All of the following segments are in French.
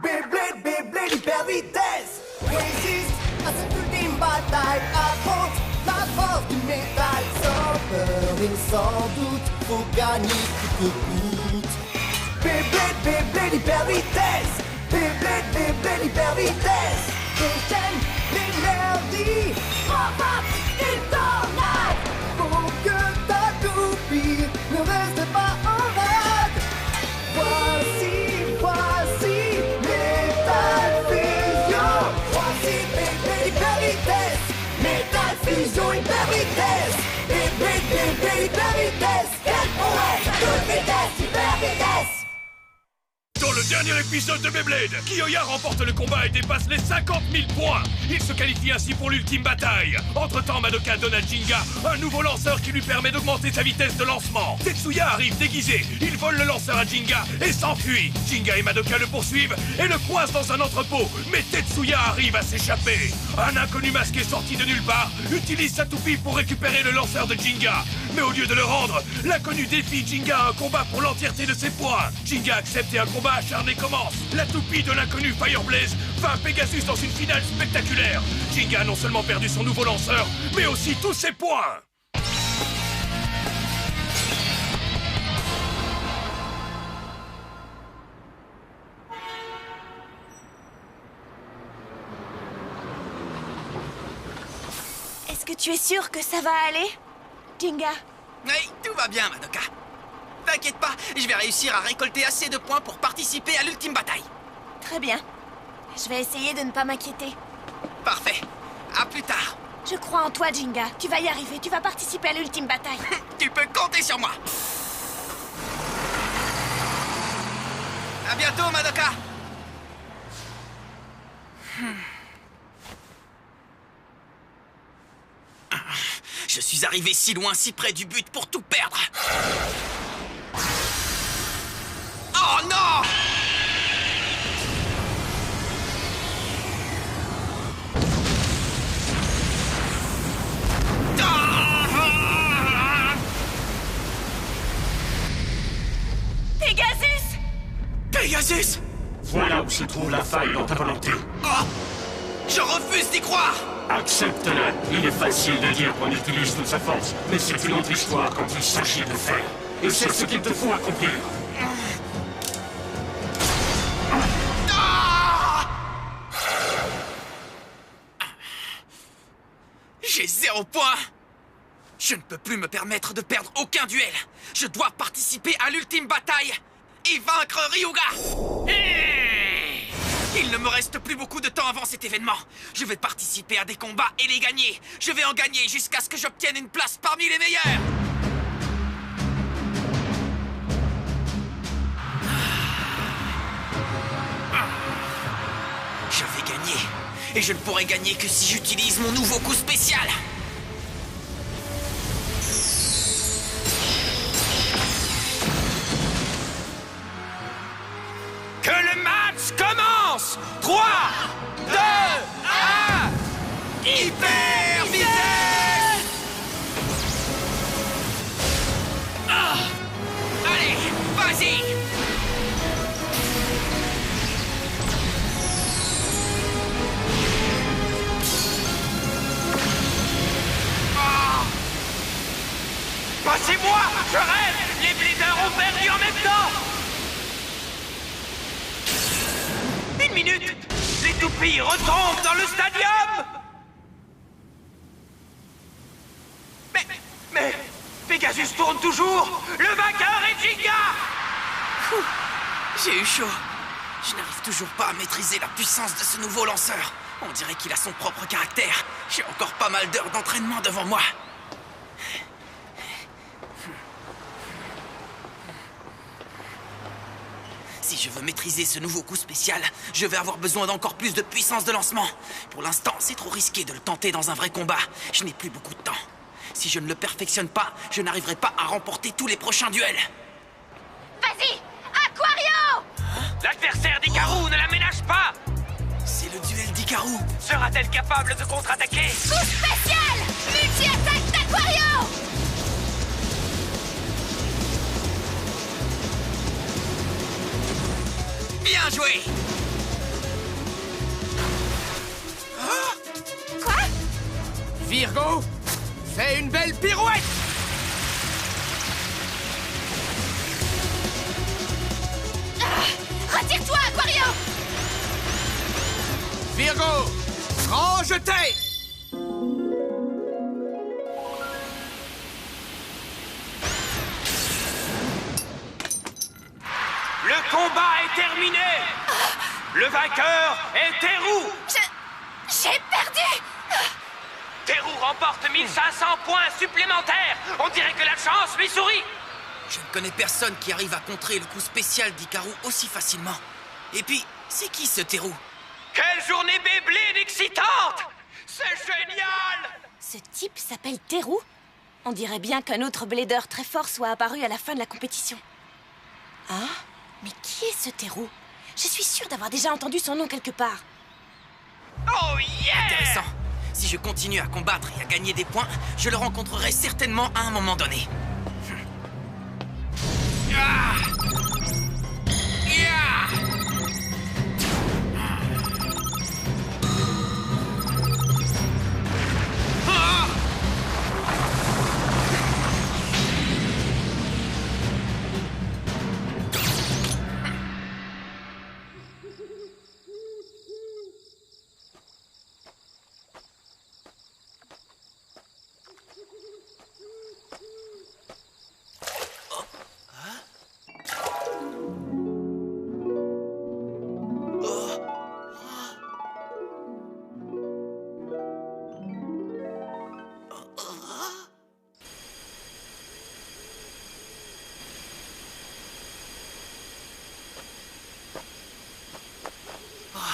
Beyblade, Beyblade, hyper vitesse. Résiste à cette ultime bataille. Affronte la force du métal. Sans peur et sans doute, faut gagner coûte que coûte. Beyblade, Beyblade, hyper vitesse. Beyblade, Beyblade, hyper vitesse. Déchaîne l'énergie. Frappe et tornade. Faut que ta toupie ne reste pas en rade. Voici Metal Fusion. Voici Beyblade hyper vitesse. Metal Fusion hyper vitesse. Beyblade, Beyblade hyper vitesse. Quelle prouesse, toute vitesse, hyper vitesse. Dans le dernier épisode de Beyblade, Kiyoya remporte le combat et dépasse les 50 000 points. Il se qualifie ainsi pour l'ultime bataille. Entre-temps, Madoka donne à Jinga un nouveau lanceur qui lui permet d'augmenter sa vitesse de lancement. Tetsuya arrive déguisé, il vole le lanceur à Jinga et s'enfuit. Jinga et Madoka le poursuivent et le coincent dans un entrepôt. Mais Tetsuya arrive à s'échapper. Un inconnu masqué sorti de nulle part utilise sa toupie pour récupérer le lanceur de Jinga. Mais au lieu de le rendre, l'inconnu défie Jinga à un combat pour l'entièreté de ses points. Jinga accepte et un combat acharné commence. La toupie de l'inconnu Fireblaze vainc Pegasus dans une finale spectaculaire. Jinga a non seulement perdu son nouveau lanceur, mais aussi tous ses points. Est-ce que tu es sûr que ça va aller, Jinga? Oui, tout va bien, Madoka. T'inquiète pas, je vais réussir à récolter assez de points pour participer à l'ultime bataille. Très bien. Je vais essayer de ne pas m'inquiéter. Parfait. À plus tard. Je crois en toi, Jinga. Tu vas y arriver. Tu vas participer à l'ultime bataille. Tu peux compter sur moi. À bientôt, Madoka. Je suis arrivé si loin, si près du but pour tout perdre. Oh non! Pegasus! Pegasus! Voilà où se trouve la faille dans ta volonté. Oh! Je refuse d'y croire! Accepte-le. Il est facile de dire qu'on utilise toute sa force, mais c'est une autre histoire quand il s'agit de faire. Et c'est ce qu'il te faut accomplir. J'ai 0 point. Je ne peux plus me permettre de perdre aucun duel. Je dois participer à l'ultime bataille et vaincre Ryuga. Il ne me reste plus beaucoup de temps avant cet événement. Je vais participer à des combats et les gagner. Je vais en gagner jusqu'à ce que j'obtienne une place parmi les meilleurs. Je vais gagner. Et je ne pourrai gagner que si j'utilise mon nouveau coup spécial. Que le match commence! 3, 2, 1... Hyper vitesse! Allez, vas-y! Passez-moi! Je rêve! Les bleeders ont perdu en même temps! Une minute! Les toupies retombent dans le stadium! Mais... Pegasus tourne toujours! Le vainqueur est Jinga! J'ai eu chaud. Je n'arrive toujours pas à maîtriser la puissance de ce nouveau lanceur. On dirait qu'il a son propre caractère. J'ai encore pas mal d'heures d'entraînement devant moi. Si je veux maîtriser ce nouveau coup spécial, je vais avoir besoin d'encore plus de puissance de lancement. Pour l'instant, c'est trop risqué de le tenter dans un vrai combat. Je n'ai plus beaucoup de temps. Si je ne le perfectionne pas, je n'arriverai pas à remporter tous les prochains duels. Vas-y! Aquario! L'adversaire d'Ikaru ne la ménage pas! C'est le duel d'Ikaru. Sera-t-elle capable de contre-attaquer? Coup spécial! Multi-attaque d'Aquario! Bien joué! Virgo, fais une belle pirouette! Retire-toi, Aquario! Virgo, grand jeté! Le combat est terminé. Le vainqueur est Teru. J'ai perdu! Teru remporte 1500 points supplémentaires. On dirait que la chance lui sourit. Je ne connais personne qui arrive à contrer le coup spécial d'Hikaru aussi facilement. Et puis, c'est qui ce Teru? Quelle journée Beyblade excitante! C'est génial! Ce type s'appelle Teru. On dirait bien qu'un autre blader très fort soit apparu à la fin de la compétition. Ah? Mais qui est ce Teru? Je suis sûre d'avoir déjà entendu son nom quelque part. Oh yeah! Intéressant. Si je continue à combattre et à gagner des points, je le rencontrerai certainement à un moment donné. Ah! Yeah! Ah!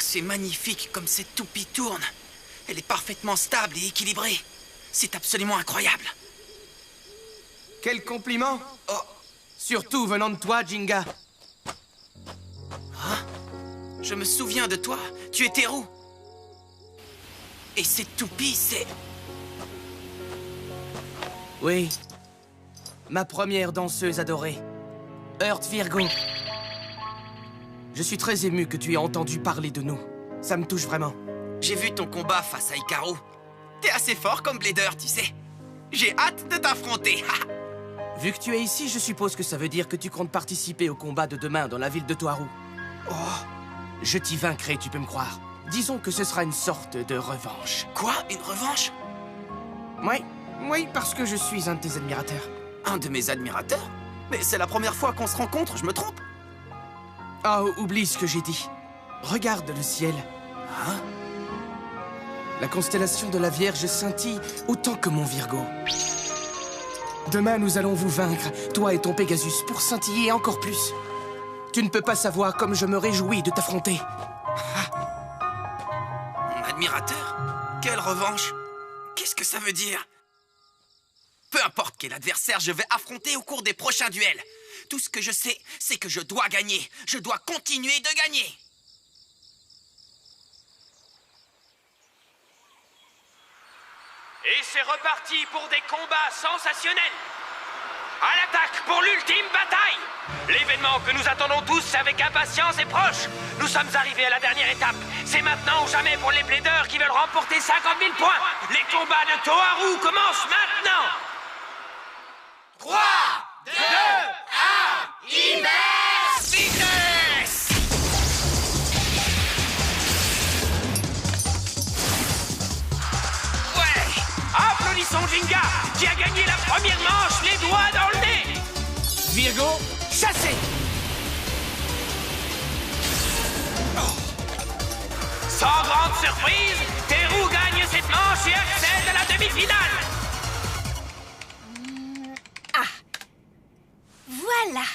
C'est magnifique comme cette toupie tourne. Elle est parfaitement stable et équilibrée. C'est absolument incroyable. Quel compliment! Oh, surtout venant de toi, Jinga. Hein? Je me souviens de toi. Tu es Teru. Et cette toupie, c'est... Oui. Ma première danseuse adorée. Earth Virgo. Je suis très ému que tu aies entendu parler de nous. Ça me touche vraiment. J'ai vu ton combat face à Hikaru. T'es assez fort comme blader, tu sais. J'ai hâte de t'affronter. Vu que tu es ici, je suppose que ça veut dire que tu comptes participer au combat de demain dans la ville de Toharu. Oh, je t'y vaincrai, tu peux me croire. Disons que ce sera une sorte de revanche. Quoi? Une revanche? Oui, parce que je suis un de tes admirateurs. Un de mes admirateurs? Mais c'est la première fois qu'on se rencontre, je me trompe? Oh, oublie ce que j'ai dit. Regarde le ciel. Hein? La constellation de la Vierge scintille autant que mon Virgo. Demain, nous allons vous vaincre, toi et ton Pegasus, pour scintiller encore plus. Tu ne peux pas savoir comme je me réjouis de t'affronter. Mon admirateur? Quelle revanche? Qu'est-ce que ça veut dire? Peu importe quel adversaire je vais affronter au cours des prochains duels. Tout ce que je sais, c'est que je dois gagner. Je dois continuer de gagner. Et c'est reparti pour des combats sensationnels. À l'attaque pour l'ultime bataille. L'événement que nous attendons tous avec impatience est proche. Nous sommes arrivés à la dernière étape. C'est maintenant ou jamais pour les bladers qui veulent remporter 50 000 points. Les combats de Toharu commencent maintenant. 3, 2, 1, immerse! Fitness! Ouais! Applaudissons Jinga, qui a gagné la première manche les doigts dans le nez! Virgo, chassé! Sans grande surprise, Teru gagne cette manche et accède à la demi-finale! Voilà!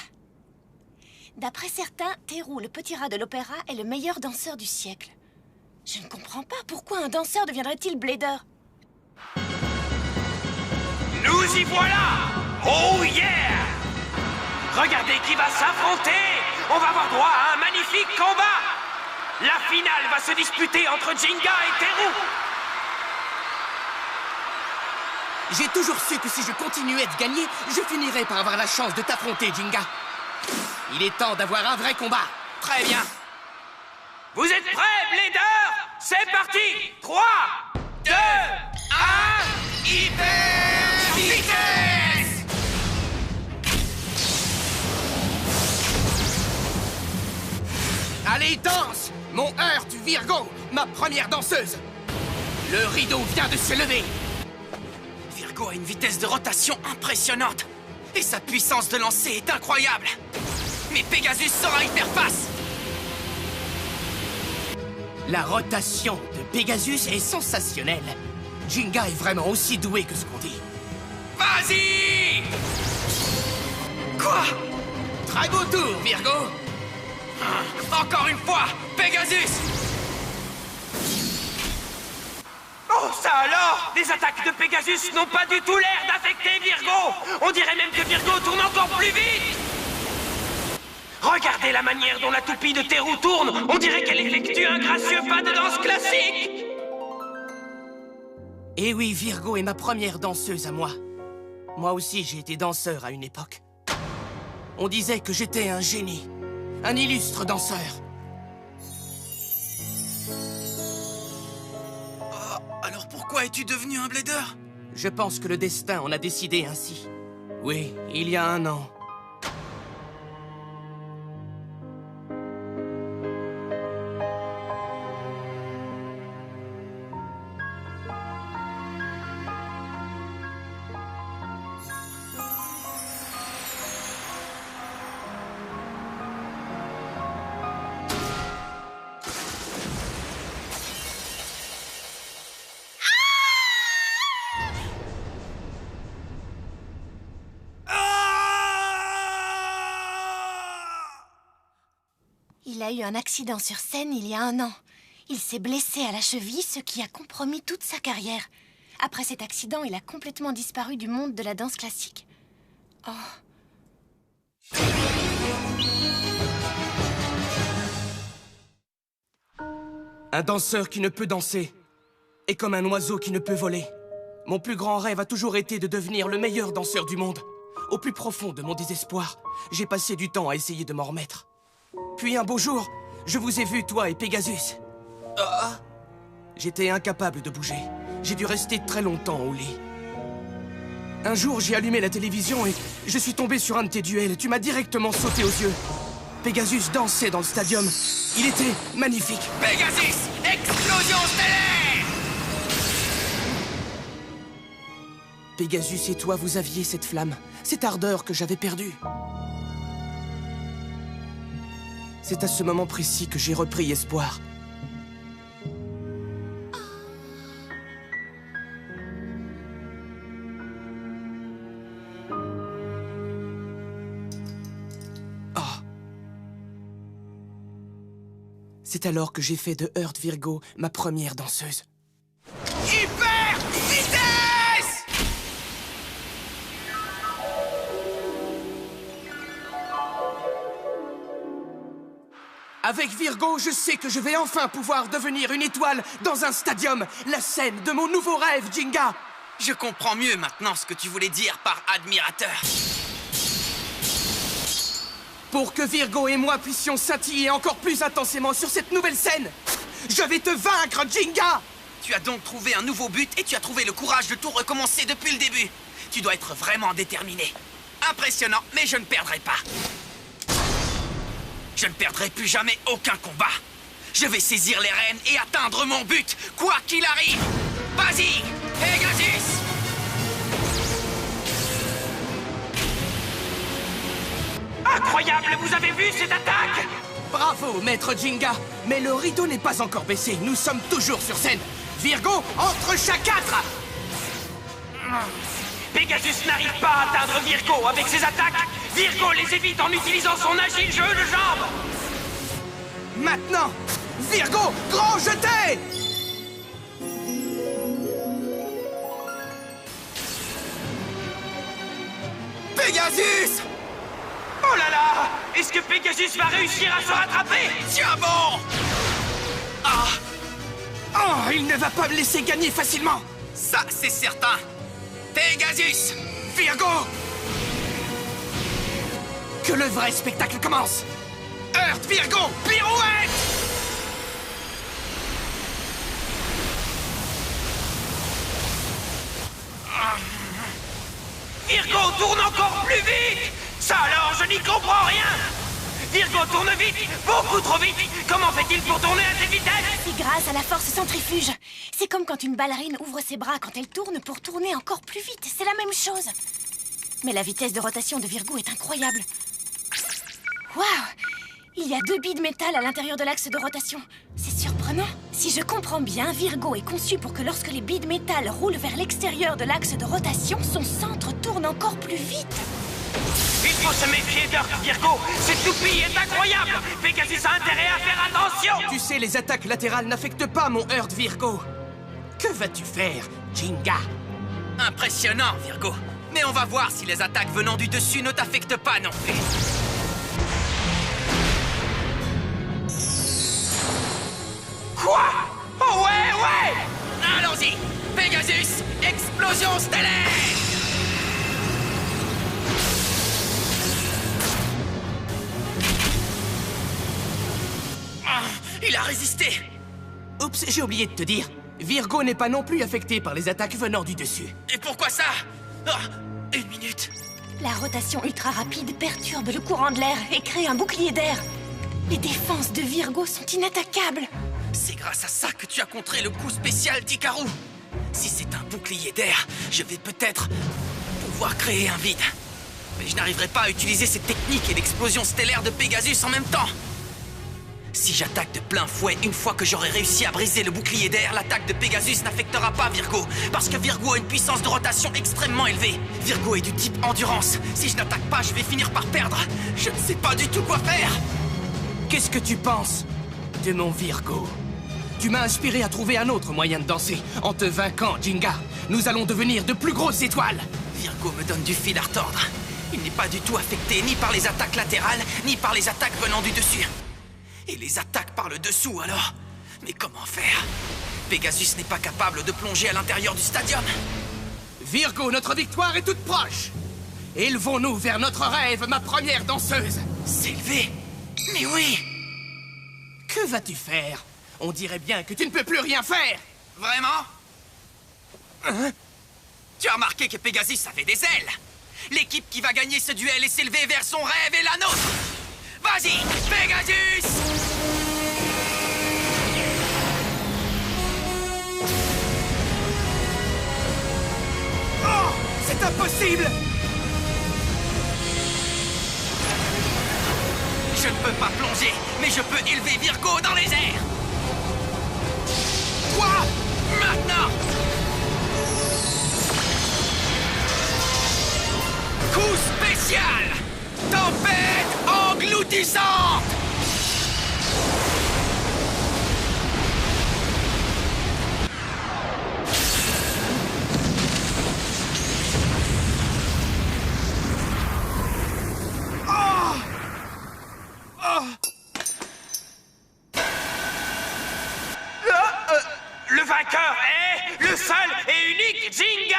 D'après certains, Teru, le petit rat de l'opéra, est le meilleur danseur du siècle. Je ne comprends pas pourquoi un danseur deviendrait-il blader. Nous y voilà! Oh yeah! Regardez qui va s'affronter! On va avoir droit à un magnifique combat! La finale va se disputer entre Jinga et Teru! J'ai toujours su que si je continuais de gagner, je finirais par avoir la chance de t'affronter, Jinga. Il est temps d'avoir un vrai combat. Très bien. Vous êtes prêts, Blader? C'est parti! 3, 2, 1... Hyper vitesse! Allez, danse! Mon Earth Virgo, ma première danseuse! Le rideau vient de se lever! Virgo a une vitesse de rotation impressionnante. Et sa puissance de lancer est incroyable. Mais Pegasus saura y faire face. La rotation de Pegasus est sensationnelle. Jinga est vraiment aussi doué que ce qu'on dit. Vas-y! Quoi? Très beau tour, Virgo! Encore une fois, Pegasus! Oh, ça alors! Les attaques de Pegasus n'ont pas du tout l'air d'affecter Virgo! On dirait même que Virgo tourne encore plus vite! Regardez la manière dont la toupie de Teru tourne! On dirait qu'elle effectue un gracieux pas de danse classique! Eh oui, Virgo est ma première danseuse à moi. Moi aussi, j'ai été danseur à une époque. On disait que j'étais un génie, un illustre danseur. Alors pourquoi es-tu devenu un blader? Je pense que le destin en a décidé ainsi. Oui, il y a 1 an. Il a eu un accident sur scène il y a 1 an. Il s'est blessé à la cheville, ce qui a compromis toute sa carrière. Après cet accident, il a complètement disparu du monde de la danse classique. Oh. Un danseur qui ne peut danser est comme un oiseau qui ne peut voler. Mon plus grand rêve a toujours été de devenir le meilleur danseur du monde. Au plus profond de mon désespoir, j'ai passé du temps à essayer de m'en remettre. Puis un beau jour, je vous ai vu, toi et Pegasus. J'étais incapable de bouger. J'ai dû rester très longtemps au lit. Un jour, j'ai allumé la télévision et je suis tombé sur un de tes duels. Tu m'as directement sauté aux yeux. Pegasus dansait dans le stadium. Il était magnifique. Pegasus! Explosion stellaire! Pegasus et toi, vous aviez cette flamme, cette ardeur que j'avais perdue. C'est à ce moment précis que j'ai repris espoir. Oh. C'est alors que j'ai fait de Earth Virgo ma première danseuse. Hyper vitesse! Avec Virgo, je sais que je vais enfin pouvoir devenir une étoile dans un stadium, la scène de mon nouveau rêve, Jinga. Je comprends mieux maintenant ce que tu voulais dire par admirateur. Pour que Virgo et moi puissions scintiller encore plus intensément sur cette nouvelle scène, je vais te vaincre, Jinga! Tu as donc trouvé un nouveau but et tu as trouvé le courage de tout recommencer depuis le début. Tu dois être vraiment déterminé. Impressionnant, mais je ne perdrai pas. Je ne perdrai plus jamais aucun combat. Je vais saisir les rênes et atteindre mon but, quoi qu'il arrive. Vas-y, Pegasus! Incroyable, vous avez vu cette attaque? Bravo, maître Jinga. Mais le rideau n'est pas encore baissé, nous sommes toujours sur scène. Virgo, entre chaque 4! Pegasus n'arrive pas à atteindre Virgo avec ses attaques. Virgo les évite en utilisant son agile jeu de jambes. Maintenant, Virgo, grand jeté! Pegasus! Oh là là! Est-ce que Pegasus va réussir à se rattraper? Tiens bon! Oh, il ne va pas me laisser gagner facilement! Ça, c'est certain! Pegasus! Virgo! Que le vrai spectacle commence! Earth Virgo! Pirouette! Virgo tourne encore plus vite! Ça alors, je n'y comprends rien! Virgo tourne vite, beaucoup trop vite! Comment fait-il pour tourner à cette vitesse? C'est grâce à la force centrifuge. C'est comme quand une ballerine ouvre ses bras quand elle tourne pour tourner encore plus vite. C'est la même chose. Mais la vitesse de rotation de Virgo est incroyable. Waouh! Il y a 2 billes de métal à l'intérieur de l'axe de rotation. C'est surprenant. Si je comprends bien, Virgo est conçu pour que lorsque les billes de métal roulent vers l'extérieur de l'axe de rotation, son centre tourne encore plus vite. Il faut se méfier d'Earth, Virgo! Cette toupie est incroyable! Pegasus a intérêt à faire attention! Tu sais, les attaques latérales n'affectent pas mon Earth, Virgo. Que vas-tu faire, Jinga? Impressionnant, Virgo. Mais on va voir si les attaques venant du dessus ne t'affectent pas non plus. Quoi? Oh ouais! Allons-y! Pegasus, explosion stellaire! Ah, il a résisté! Oups, j'ai oublié de te dire. Virgo n'est pas non plus affecté par les attaques venant du dessus. Et pourquoi ça? Ah, 1 minute. La rotation ultra rapide perturbe le courant de l'air et crée un bouclier d'air. Les défenses de Virgo sont inattaquables. C'est grâce à ça que tu as contré le coup spécial d'Ikaru. Si c'est un bouclier d'air, je vais peut-être pouvoir créer un vide. Mais je n'arriverai pas à utiliser cette technique et l'explosion stellaire de Pegasus en même temps. Si j'attaque de plein fouet une fois que j'aurai réussi à briser le bouclier d'air, l'attaque de Pegasus n'affectera pas Virgo, parce que Virgo a une puissance de rotation extrêmement élevée. Virgo est du type endurance. Si je n'attaque pas, je vais finir par perdre. Je ne sais pas du tout quoi faire. Qu'est-ce que tu penses de mon Virgo? Tu m'as inspiré à trouver un autre moyen de danser. En te vainquant, Jinga, nous allons devenir de plus grosses étoiles. Virgo me donne du fil à retordre. Il n'est pas du tout affecté ni par les attaques latérales, ni par les attaques venant du dessus. Et les attaques par le dessous, alors? Mais comment faire? Pegasus n'est pas capable de plonger à l'intérieur du stadium. Virgo, notre victoire est toute proche. Élevons-nous vers notre rêve, ma première danseuse. S'élever? Mais oui! Que vas-tu faire? On dirait bien que tu ne peux plus rien faire. Vraiment? Hein? Tu as remarqué que Pegasus avait des ailes? L'équipe qui va gagner ce duel et s'élever vers son rêve est la nôtre! Vas-y, Pegasus! Oh! C'est impossible! Je ne peux pas plonger, mais je peux élever Virgo dans les airs! Toi! Maintenant! Coup spécial! Tempête engloutissante! Le vainqueur est le seul et unique Jinga!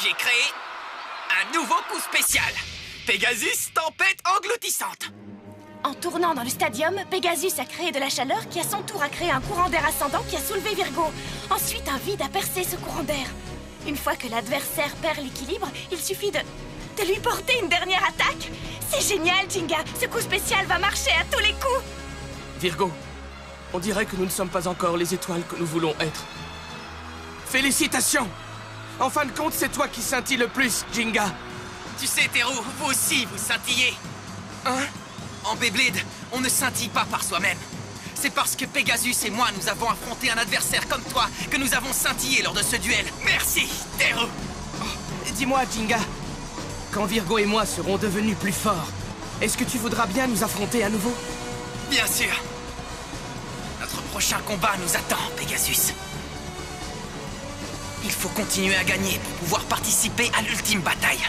J'ai créé un nouveau coup spécial. Pegasus tempête engloutissante. En tournant dans le stadium, Pegasus a créé de la chaleur qui à son tour a créé un courant d'air ascendant qui a soulevé Virgo. Ensuite, un vide a percé ce courant d'air. Une fois que l'adversaire perd l'équilibre, il suffit de lui porter une dernière attaque. C'est génial, Jinga. Ce coup spécial va marcher à tous les coups. Virgo, on dirait que nous ne sommes pas encore les étoiles que nous voulons être. Félicitations! En fin de compte, c'est toi qui scintille le plus, Jinga. Tu sais, Teru, vous aussi, vous scintillez. Hein? En Beyblade, on ne scintille pas par soi-même. C'est parce que Pegasus et moi, nous avons affronté un adversaire comme toi que nous avons scintillé lors de ce duel. Merci, Teru. Dis-moi, Jinga, quand Virgo et moi serons devenus plus forts, est-ce que tu voudras bien nous affronter à nouveau? Bien sûr. Notre prochain combat nous attend, Pegasus. Il faut continuer à gagner pour pouvoir participer à l'ultime bataille.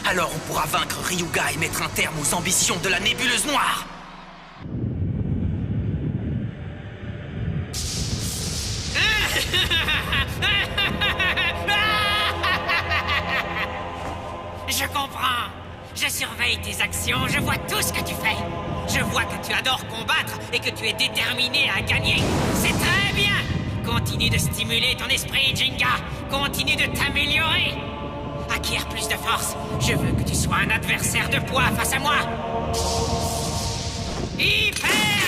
Alors on pourra vaincre Ryuga et mettre un terme aux ambitions de la nébuleuse noire. Je comprends. Je Je surveille tes actions, je vois tout ce que tu fais. Je vois que tu adores combattre et que tu es déterminé à gagner. C'est très bien. Continue de stimuler ton esprit, Jinga. Continue de t'améliorer. Acquiert plus de force. Je veux que tu sois un adversaire de poids face à moi. Hyper